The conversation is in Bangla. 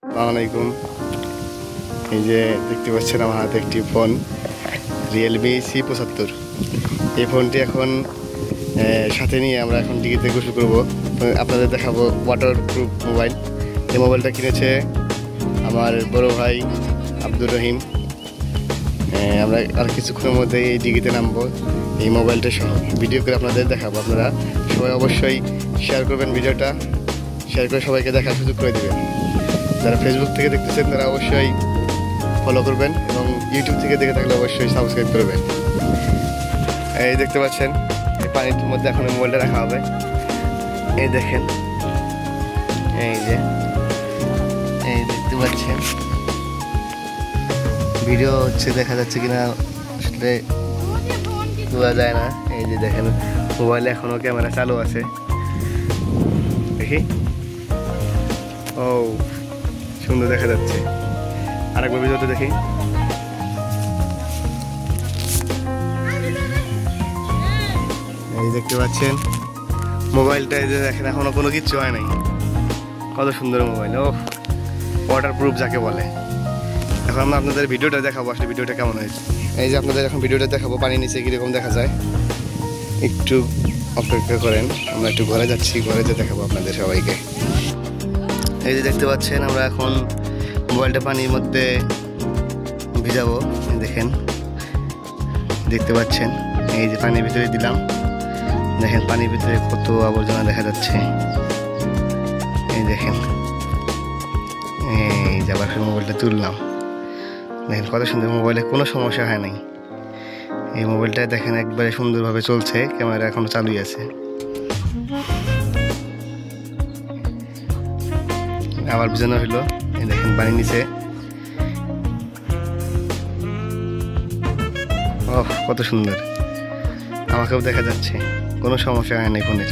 আসসালামু আলাইকুম। এই যে দেখতে পাচ্ছেন আমার হাতে একটি ফোন রিয়েলমি C75। এই ফোনটি এখন সাথে নিয়ে আমরা এখন ডিগিতে গোসল করবো। আপনাদের দেখাবো ওয়াটার প্রুফ মোবাইল। এই মোবাইলটা কিনেছে আমার বড় ভাই আব্দুর রহিম। আমরা আর কিছুক্ষণের মধ্যে এই ডিগিতে নামবো এই মোবাইলটা সহ ভিডিও করে আপনাদের দেখাবো। আপনারা সবাই অবশ্যই শেয়ার করবেন, ভিডিওটা শেয়ার করে সবাইকে দেখার সুযোগ করে দেবেন। যারা ফেসবুক থেকে দেখতেছেন তারা অবশ্যই ফলো করবেন এবং ইউটিউব থেকে দেখে থাকলে অবশ্যই সাবস্ক্রাইব করবেন। এই দেখতে পাচ্ছেন এই পানির মধ্যে এখন মোবাইলটা রাখা হবে। এই দেখেন, এই যে এই দেখতে পাচ্ছেন ভিডিও হচ্ছে, দেখা যাচ্ছে কিনা আসলে বোঝা যায় না। এই যে দেখেন মোবাইলে এখনো ক্যামেরা চালু আছে, দেখি। ও সুন্দর দেখা যাচ্ছে। আরেকবার ভিডিওতে দেখি। এই দেখতে পাচ্ছেন মোবাইলটা, এই যে দেখেন এখনো কোনো কিচ্ছু হয় নাই। কত সুন্দর মোবাইল, ও ওয়াটার প্রুফ যাকে বলে। এখন আমরা আপনাদের ভিডিওটা দেখাবো, আসলে ভিডিওটা কেমন হয়েছে। এই যে আপনাদের এখন ভিডিওটা দেখাবো, পানির নিচে কীরকম দেখা যায়। একটু অপেক্ষা করেন, আমরা একটু ঘরে যাচ্ছি, ঘরে যেয়ে দেখাবো আপনাদের সবাইকে। এই যে দেখতে পাচ্ছেন আমরা এখন মোবাইলটা পানির মধ্যে ভিজাবো। দেখেন, দেখতে পাচ্ছেন এই যে পানির ভিতরে দিলাম, দেখেন পানির ভিতরে কত আবর্জনা দেখা যাচ্ছে। এই দেখেন, এই যে আবার মোবাইলটা তুললাম, দেখেন কত সুন্দর। মোবাইলে কোনো সমস্যা হয় নাই। এই মোবাইলটা দেখেন একবারে সুন্দরভাবে চলছে, ক্যামেরা এখনো চালুই আছে। আবার ভিজানো হলো, এই দেখেন পানির নিচে। ওহ কত সুন্দর, আমাকেও দেখা যাচ্ছে, কোনো সমস্যা হয় না ফোনের।